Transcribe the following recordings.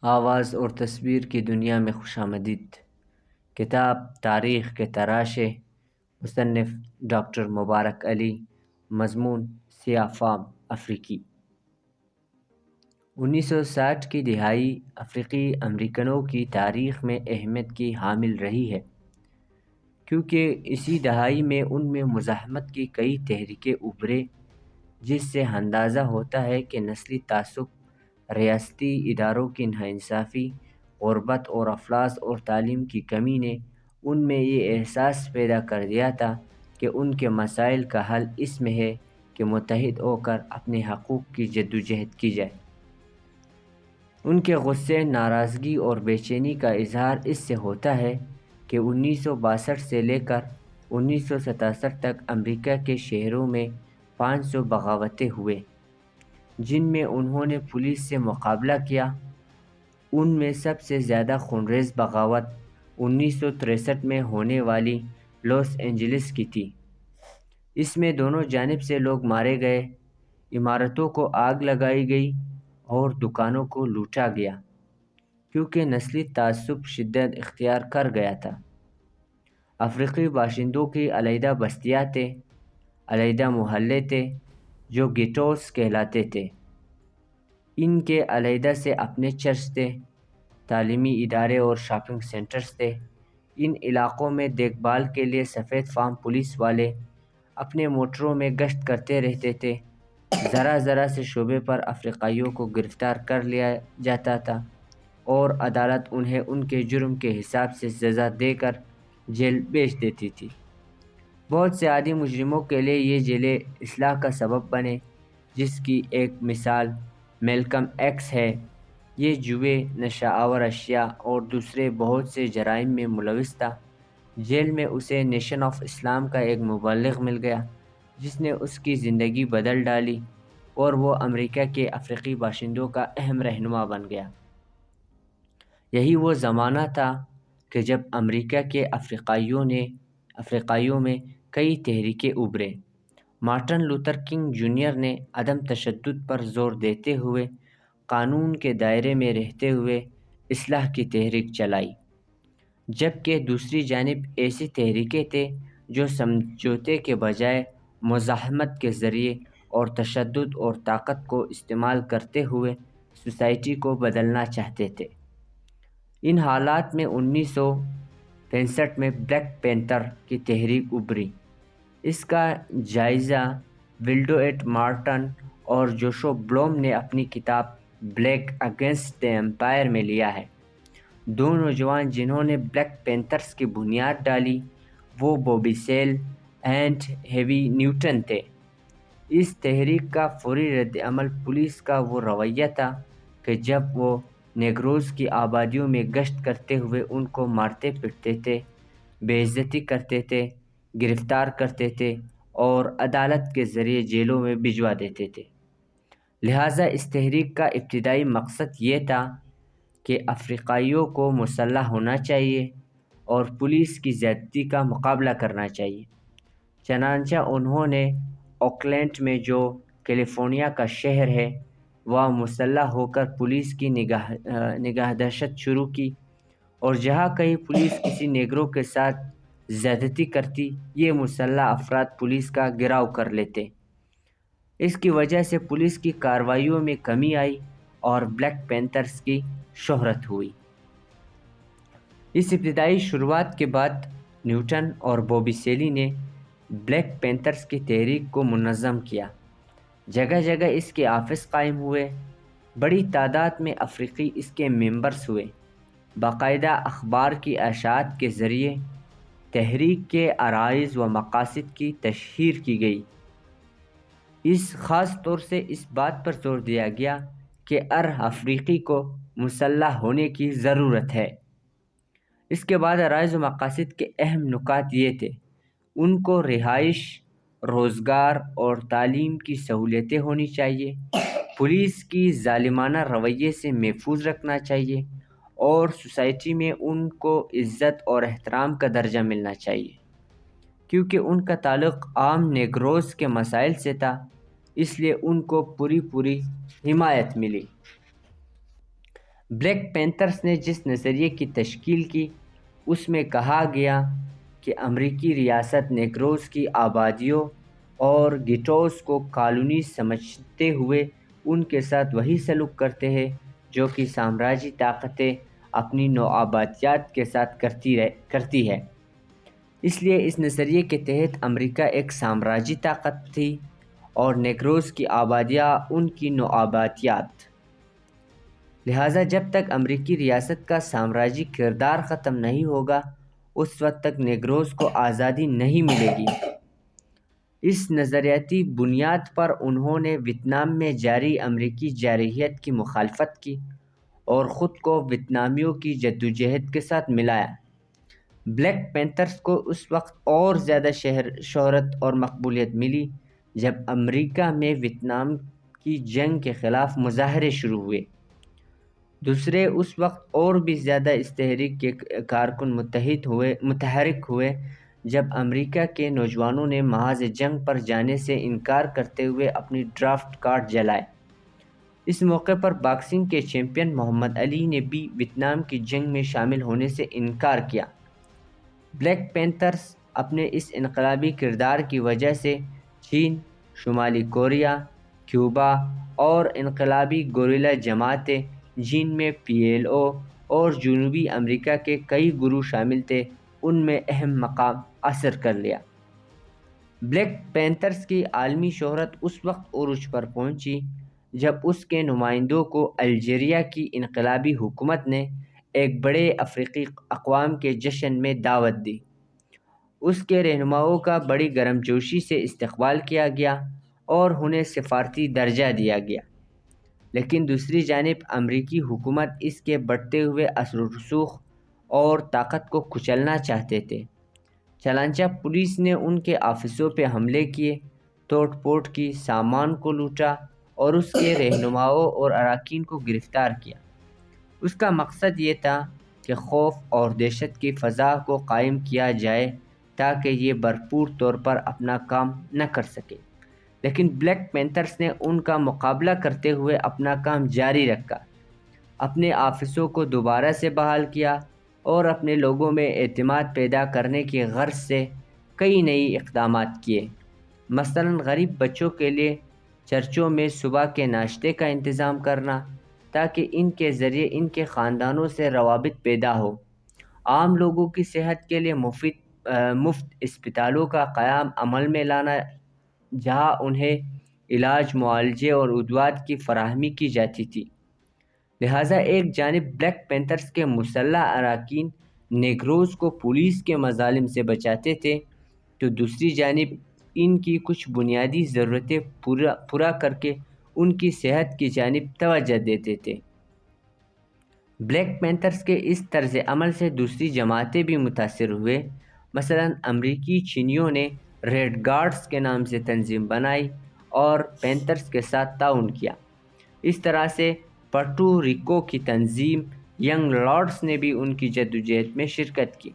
آواز اور تصویر کی دنیا میں خوش آمدید۔ کتاب تاریخ کے تراشے، مصنف ڈاکٹر مبارک علی، مضمون سیاہ فام افریقی۔ 1960 کی دہائی افریقی امریکنوں کی تاریخ میں اہمیت کی حامل رہی ہے، کیونکہ اسی دہائی میں ان میں مزاحمت کی کئی تحریکیں ابھریں، جس سے اندازہ ہوتا ہے کہ نسلی تعصب، ریاستی اداروں کی ناانصافی، غربت اور افلاس اور تعلیم کی کمی نے ان میں یہ احساس پیدا کر دیا تھا کہ ان کے مسائل کا حل اس میں ہے کہ متحد ہو کر اپنے حقوق کی جدوجہد کی جائے۔ ان کے غصے، ناراضگی اور بے چینی کا اظہار اس سے ہوتا ہے کہ 1962 سے لے کر 1967 تک امریکہ کے شہروں میں 500 بغاوتیں ہوئیں، جن میں انہوں نے پولیس سے مقابلہ کیا۔ ان میں سب سے زیادہ خونریز بغاوت 1963 میں ہونے والی لاس اینجلس کی تھی۔ اس میں دونوں جانب سے لوگ مارے گئے، عمارتوں کو آگ لگائی گئی اور دکانوں کو لوٹا گیا، کیونکہ نسلی تعصب شدت اختیار کر گیا تھا۔ افریقی باشندوں کی علیحدہ بستیاں تھیں، علیحدہ محلے تھے جو گیٹوز کہلاتے تھے۔ ان کے علیحدہ سے اپنے چرچ تھے، تعلیمی ادارے اور شاپنگ سینٹرز تھے۔ ان علاقوں میں دیکھ بھال کے لیے سفید فام پولیس والے اپنے موٹروں میں گشت کرتے رہتے تھے۔ ذرا ذرا سے شعبے پر افریقیوں کو گرفتار کر لیا جاتا تھا اور عدالت انہیں ان کے جرم کے حساب سے سزا دے کر جیل بھیج دیتی تھی۔ بہت سے عادی مجرموں کے لیے یہ جیلیں اصلاح کا سبب بنے، جس کی ایک مثال میلکم ایکس ہے۔ یہ جوئے، نشہ آور اشیاء اور دوسرے بہت سے جرائم میں ملوث تھا۔ جیل میں اسے نیشن آف اسلام کا ایک مبلغ مل گیا، جس نے اس کی زندگی بدل ڈالی اور وہ امریکہ کے افریقی باشندوں کا اہم رہنما بن گیا۔ یہی وہ زمانہ تھا کہ جب امریکہ کے افریقیوں میں کئی تحریکیں ابھریں۔ مارٹن لوتھر کنگ جونیئر نے عدم تشدد پر زور دیتے ہوئے قانون کے دائرے میں رہتے ہوئے اصلاح کی تحریک چلائی، جبکہ دوسری جانب ایسی تحریکیں تھیں جو سمجھوتے کے بجائے مزاحمت کے ذریعے اور تشدد اور طاقت کو استعمال کرتے ہوئے سوسائٹی کو بدلنا چاہتے تھے۔ ان حالات میں 1965 میں بلیک پینتھر کی تحریک ابھری۔ اس کا جائزہ ولڈو ایٹ مارٹن اور جوشو بلوم نے اپنی کتاب بلیک اگینسٹ دی ایمپائر میں لیا ہے۔ دو نوجوان جنہوں نے بلیک پینتھرز کی بنیاد ڈالی وہ Bobby Seale and Huey Newton تھے۔ اس تحریک کا فوری رد عمل پولیس کا وہ رویہ تھا کہ جب وہ نیگروز کی آبادیوں میں گشت کرتے ہوئے ان کو مارتے پیٹتے تھے، بے عزتی کرتے تھے، گرفتار کرتے تھے اور عدالت کے ذریعے جیلوں میں بھجوا دیتے تھے۔ لہٰذا اس تحریک کا ابتدائی مقصد یہ تھا کہ افریقیوں کو مسلح ہونا چاہیے اور پولیس کی زیادتی کا مقابلہ کرنا چاہیے۔ چنانچہ انہوں نے اوکلینڈ میں، جو کیلیفورنیا کا شہر ہے، وہاں مسلح ہو کر پولیس کی نگہداشت شروع کی، اور جہاں کہیں پولیس کسی نیگرو کے ساتھ زیادتی کرتی، یہ مسلح افراد پولیس کا گھیراؤ کر لیتے۔ اس کی وجہ سے پولیس کی کارروائیوں میں کمی آئی اور بلیک پینتھرز کی شہرت ہوئی۔ اس ابتدائی شروعات کے بعد نیوٹن اور بوبی سیلی نے بلیک پینتھرز کی تحریک کو منظم کیا۔ جگہ جگہ اس کے آفس قائم ہوئے، بڑی تعداد میں افریقی اس کے ممبرز ہوئے۔ باقاعدہ اخبار کی اشاعت کے ذریعے تحریک کے عرائض و مقاصد کی تشہیر کی گئی۔ خاص طور سے اس بات پر زور دیا گیا کہ ہر افریقی کو مسلح ہونے کی ضرورت ہے۔ اس کے بعد عرائض و مقاصد کے اہم نکات یہ تھے: ان کو رہائش، روزگار اور تعلیم کی سہولتیں ہونی چاہیے، پولیس کی ظالمانہ رویے سے محفوظ رکھنا چاہیے، اور سوسائٹی میں ان کو عزت اور احترام کا درجہ ملنا چاہیے۔ کیونکہ ان کا تعلق عام نیگروز کے مسائل سے تھا، اس لیے ان کو پوری حمایت ملی۔ بلیک پینتھرز نے جس نظریے کی تشکیل کی اس میں کہا گیا کہ امریکی ریاست نیگروز کی آبادیوں اور گیٹوز کو کالونی سمجھتے ہوئے ان کے ساتھ وہی سلوک کرتے ہیں جو کہ سامراجی طاقتیں اپنی نوآبادیات کے ساتھ کرتی ہے۔ اس لیے اس نظریے کے تحت امریکہ ایک سامراجی طاقت تھی اور نیگروز کی آبادیاں ان کی نوآبادیات۔ لہٰذا جب تک امریکی ریاست کا سامراجی کردار ختم نہیں ہوگا اس وقت تک نیگروز کو آزادی نہیں ملے گی۔ اس نظریاتی بنیاد پر انہوں نے ویتنام میں جاری امریکی جارحیت کی مخالفت کی اور خود کو ویتنامیوں کی جدوجہد کے ساتھ ملایا۔ بلیک پینتھرز کو اس وقت اور زیادہ شہرت اور مقبولیت ملی جب امریکہ میں ویتنام کی جنگ کے خلاف مظاہرے شروع ہوئے۔ دوسرے اس وقت اور بھی زیادہ اس تحریک کے کارکن متحرک ہوئے جب امریکہ کے نوجوانوں نے محاذ جنگ پر جانے سے انکار کرتے ہوئے اپنی ڈرافٹ کارڈ جلائے۔ اس موقع پر باکسنگ کے چیمپئن محمد علی نے بھی ویتنام کی جنگ میں شامل ہونے سے انکار کیا۔ بلیک پینتھرز اپنے اس انقلابی کردار کی وجہ سے چین، شمالی کوریا، کیوبا اور انقلابی گوریلا جماعتیں جن میں PLO اور جنوبی امریکہ کے کئی گروہ شامل تھے ان میں اہم مقام حاصل کر لیا۔ بلیک پینتھرز کی عالمی شہرت اس وقت عروج پر پہنچی جب اس کے نمائندوں کو الجیریا کی انقلابی حکومت نے ایک بڑے افریقی اقوام کے جشن میں دعوت دی۔ اس کے رہنماؤں کا بڑی گرمجوشی سے استقبال کیا گیا اور انہیں سفارتی درجہ دیا گیا، لیکن دوسری جانب امریکی حکومت اس کے بڑھتے ہوئے اثر و رسوخ اور طاقت کو کچلنا چاہتے تھے۔ چنانچہ پولیس نے ان کے آفسوں پہ حملے کیے، توڑ پھوڑ کی، سامان کو لوٹا اور اس کے رہنماؤں اور اراکین کو گرفتار کیا۔ اس کا مقصد یہ تھا کہ خوف اور دہشت کی فضا کو قائم کیا جائے تاکہ یہ بھرپور طور پر اپنا کام نہ کر سکے، لیکن بلیک پینتھرز نے ان کا مقابلہ کرتے ہوئے اپنا کام جاری رکھا، اپنے آفسوں کو دوبارہ سے بحال کیا اور اپنے لوگوں میں اعتماد پیدا کرنے کی غرض سے کئی نئی اقدامات کیے۔ مثلاً غریب بچوں کے لیے چرچوں میں صبح کے ناشتے کا انتظام کرنا تاکہ ان کے ذریعے ان کے خاندانوں سے روابط پیدا ہو، عام لوگوں کی صحت کے لیے مفت اسپتالوں کا قیام عمل میں لانا جہاں انہیں علاج، معالجے اور ادویات کی فراہمی کی جاتی تھی۔ لہٰذا ایک جانب بلیک پینتھرز کے مسلح اراکین نیگروز کو پولیس کے مظالم سے بچاتے تھے تو دوسری جانب ان کی کچھ بنیادی ضرورتیں پورا کر کے ان کی صحت کی جانب توجہ دیتے تھے۔ بلیک پینتھرز کے اس طرز عمل سے دوسری جماعتیں بھی متاثر ہوئے۔ مثلاً امریکی چینیوں نے ریڈ گارڈز کے نام سے تنظیم بنائی اور پینتھرز کے ساتھ تعاون کیا۔ اس طرح سے پرٹو ریکو کی تنظیم ینگ لارڈز نے بھی ان کی جدوجہد میں شرکت کی۔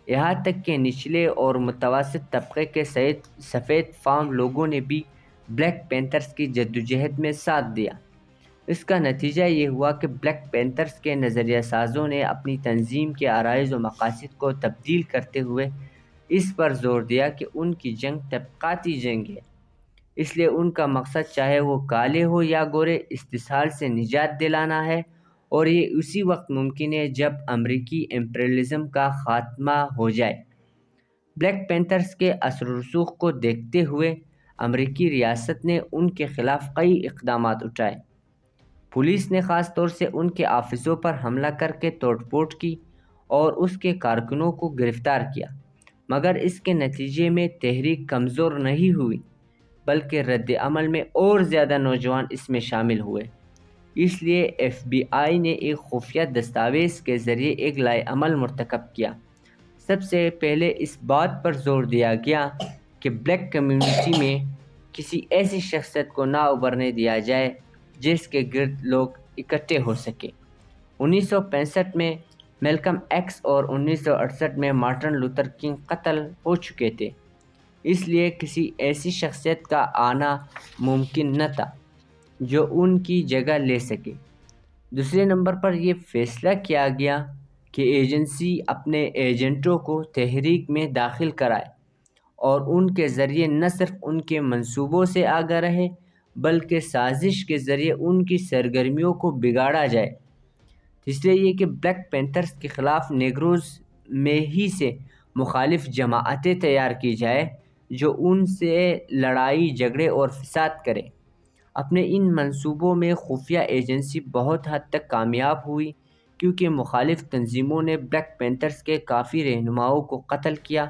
یہاں تک کہ نچلے اور متوسط طبقے کے سفید فام لوگوں نے بھی بلیک پینتھرز کی جدوجہد میں ساتھ دیا۔ اس کا نتیجہ یہ ہوا کہ بلیک پینتھرز کے نظریہ سازوں نے اپنی تنظیم کے عرائض و مقاصد کو تبدیل کرتے ہوئے اس پر زور دیا کہ ان کی جنگ طبقاتی جنگ ہے، اس لیے ان کا مقصد چاہے وہ کالے ہو یا گورے استحصال سے نجات دلانا ہے، اور یہ اسی وقت ممکن ہے جب امریکی امپریلزم کا خاتمہ ہو جائے۔ بلیک پینتھرز کے اثر و رسوخ کو دیکھتے ہوئے امریکی ریاست نے ان کے خلاف کئی اقدامات اٹھائے۔ پولیس نے خاص طور سے ان کے آفسوں پر حملہ کر کے توڑ پھوڑ کی اور اس کے کارکنوں کو گرفتار کیا، مگر اس کے نتیجے میں تحریک کمزور نہیں ہوئی بلکہ رد عمل میں اور زیادہ نوجوان اس میں شامل ہوئے۔ اس لیے FBI نے ایک خفیہ دستاویز کے ذریعے ایک لائحہ عمل مرتکب کیا۔ سب سے پہلے اس بات پر زور دیا گیا کہ بلیک کمیونٹی میں کسی ایسی شخصیت کو نہ ابھرنے دیا جائے جس کے گرد لوگ اکٹھے ہو سکیں۔ 1965 میں میلکم ایکس اور 1968 میں مارٹن لوتھر کنگ قتل ہو چکے تھے، اس لیے کسی ایسی شخصیت کا آنا ممکن نہ تھا جو ان کی جگہ لے سکے۔ دوسرے نمبر پر یہ فیصلہ کیا گیا کہ ایجنسی اپنے ایجنٹوں کو تحریک میں داخل کرائے اور ان کے ذریعے نہ صرف ان کے منصوبوں سے آگاہ رہے بلکہ سازش کے ذریعے ان کی سرگرمیوں کو بگاڑا جائے۔ تیسرے یہ کہ بلیک پینتھرز کے خلاف نیگروز میں ہی سے مخالف جماعتیں تیار کی جائے جو ان سے لڑائی جھگڑے اور فساد کرے۔ اپنے ان منصوبوں میں خفیہ ایجنسی بہت حد تک کامیاب ہوئی کیونکہ مخالف تنظیموں نے بلیک پینتھرز کے کافی رہنماؤں کو قتل کیا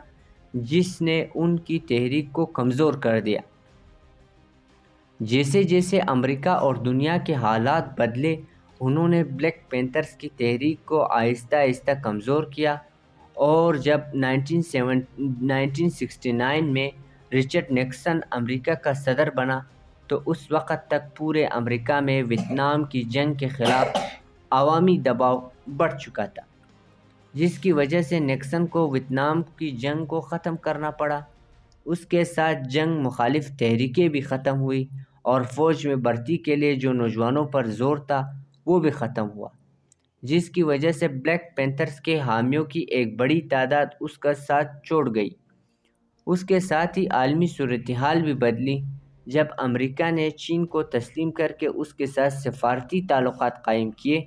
جس نے ان کی تحریک کو کمزور کر دیا۔ جیسے جیسے امریکہ اور دنیا کے حالات بدلے انہوں نے بلیک پینتھرز کی تحریک کو آہستہ آہستہ کمزور کیا اور جب 1969 میں رچرڈ نکسن امریکہ کا صدر بنا تو اس وقت تک پورے امریکہ میں ویتنام کی جنگ کے خلاف عوامی دباؤ بڑھ چکا تھا، جس کی وجہ سے نکسن کو ویتنام کی جنگ کو ختم کرنا پڑا۔ اس کے ساتھ جنگ مخالف تحریکیں بھی ختم ہوئی اور فوج میں بھرتی کے لیے جو نوجوانوں پر زور تھا وہ بھی ختم ہوا، جس کی وجہ سے بلیک پینتھرز کے حامیوں کی ایک بڑی تعداد اس کا ساتھ چھوڑ گئی۔ اس کے ساتھ ہی عالمی صورتحال بھی بدلی جب امریکہ نے چین کو تسلیم کر کے اس کے ساتھ سفارتی تعلقات قائم کیے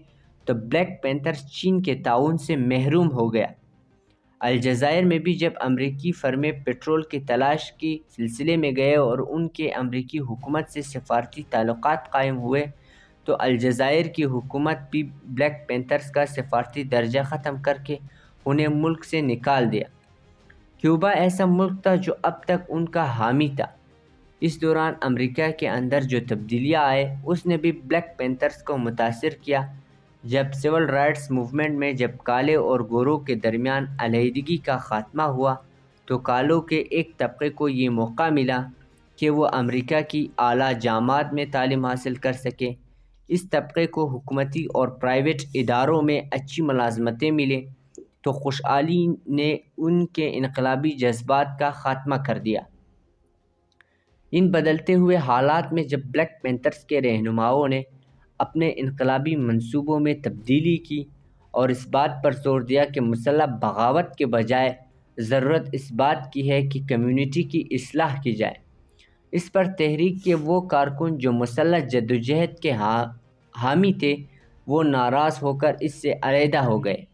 تو بلیک پینتھرز چین کے تعاون سے محروم ہو گیا۔ الجزائر میں بھی جب امریکی فرمیں پیٹرول کی تلاش کی سلسلے میں گئے اور ان کے امریکی حکومت سے سفارتی تعلقات قائم ہوئے تو الجزائر کی حکومت بھی بلیک پینتھرز کا سفارتی درجہ ختم کر کے انہیں ملک سے نکال دیا۔ کیوبا ایسا ملک تھا جو اب تک ان کا حامی تھا۔ اس دوران امریکہ کے اندر جو تبدیلیاں آئے اس نے بھی بلیک پینتھرز کو متاثر کیا۔ جب سول رائٹس موومنٹ میں جب کالے اور گوروں کے درمیان علیحدگی کا خاتمہ ہوا تو کالوں کے ایک طبقے کو یہ موقع ملا کہ وہ امریکہ کی اعلیٰ جامعات میں تعلیم حاصل کر سکے۔ اس طبقے کو حکومتی اور پرائیویٹ اداروں میں اچھی ملازمتیں ملیں تو خوشحالی نے ان کے انقلابی جذبات کا خاتمہ کر دیا۔ ان بدلتے ہوئے حالات میں جب بلیک پینتھرز کے رہنماؤں نے اپنے انقلابی منصوبوں میں تبدیلی کی اور اس بات پر زور دیا کہ مسلح بغاوت کے بجائے ضرورت اس بات کی ہے کہ کمیونٹی کی اصلاح کی جائے، اس پر تحریک کے وہ کارکن جو مسلح جدوجہد کے حامی تھے وہ ناراض ہو کر اس سے علیحدہ ہو گئے۔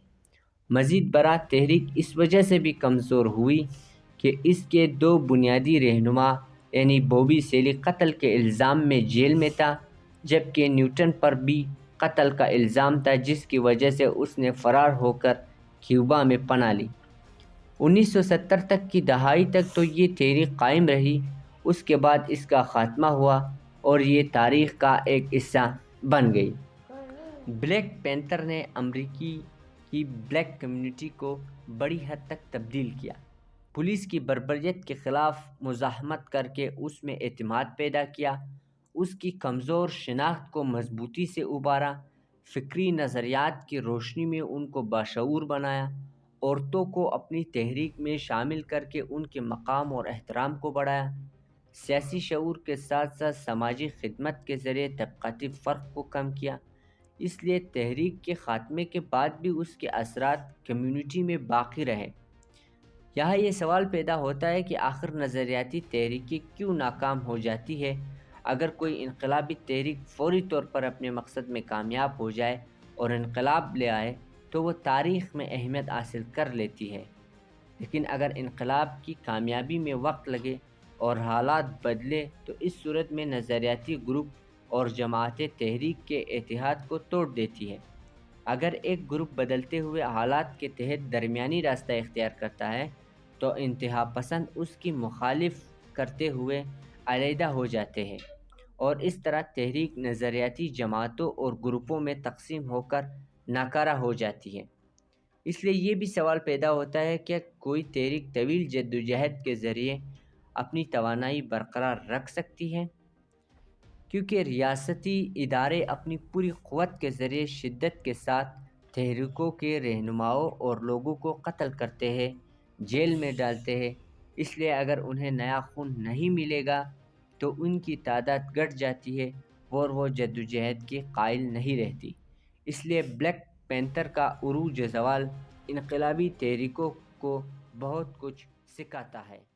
مزید برآں تحریک اس وجہ سے بھی کمزور ہوئی کہ اس کے دو بنیادی رہنما یعنی بوبی سیلی قتل کے الزام میں جیل میں تھا جبکہ نیوٹن پر بھی قتل کا الزام تھا جس کی وجہ سے اس نے فرار ہو کر کیوبا میں پناہ لی۔ 1970 تک کی دہائی تک تو یہ تحریک قائم رہی، اس کے بعد اس کا خاتمہ ہوا اور یہ تاریخ کا ایک حصہ بن گئی۔ بلیک پینتھر نے امریکی کی بلیک کمیونٹی کو بڑی حد تک تبدیل کیا، پولیس کی بربریت کے خلاف مزاحمت کر کے اس میں اعتماد پیدا کیا، اس کی کمزور شناخت کو مضبوطی سے ابھارا، فکری نظریات کی روشنی میں ان کو باشعور بنایا، عورتوں کو اپنی تحریک میں شامل کر کے ان کے مقام اور احترام کو بڑھایا، سیاسی شعور کے ساتھ ساتھ سماجی خدمت کے ذریعے طبقاتی فرق کو کم کیا۔ اس لیے تحریک کے خاتمے کے بعد بھی اس کے اثرات کمیونٹی میں باقی رہے۔ یہاں یہ سوال پیدا ہوتا ہے کہ آخر نظریاتی تحریکیں کیوں ناکام ہو جاتی ہے؟ اگر کوئی انقلابی تحریک فوری طور پر اپنے مقصد میں کامیاب ہو جائے اور انقلاب لے آئے تو وہ تاریخ میں اہمیت حاصل کر لیتی ہے، لیکن اگر انقلاب کی کامیابی میں وقت لگے اور حالات بدلے تو اس صورت میں نظریاتی گروپ اور جماعتیں تحریک کے اتحاد کو توڑ دیتی ہے۔ اگر ایک گروپ بدلتے ہوئے حالات کے تحت درمیانی راستہ اختیار کرتا ہے تو انتہا پسند اس کی مخالف کرتے ہوئے علیحدہ ہو جاتے ہیں اور اس طرح تحریک نظریاتی جماعتوں اور گروپوں میں تقسیم ہو کر ناکارہ ہو جاتی ہے۔ اس لیے یہ بھی سوال پیدا ہوتا ہے کہ کوئی تحریک طویل جدوجہد کے ذریعے اپنی توانائی برقرار رکھ سکتی ہے؟ کیونکہ ریاستی ادارے اپنی پوری قوت کے ذریعے شدت کے ساتھ تحریکوں کے رہنماؤں اور لوگوں کو قتل کرتے ہیں، جیل میں ڈالتے ہیں، اس لیے اگر انہیں نیا خون نہیں ملے گا تو ان کی تعداد گھٹ جاتی ہے اور وہ جدوجہد کے قائل نہیں رہتی۔ اس لیے بلیک پینتر کا عروج زوال انقلابی تحریکوں کو بہت کچھ سکھاتا ہے۔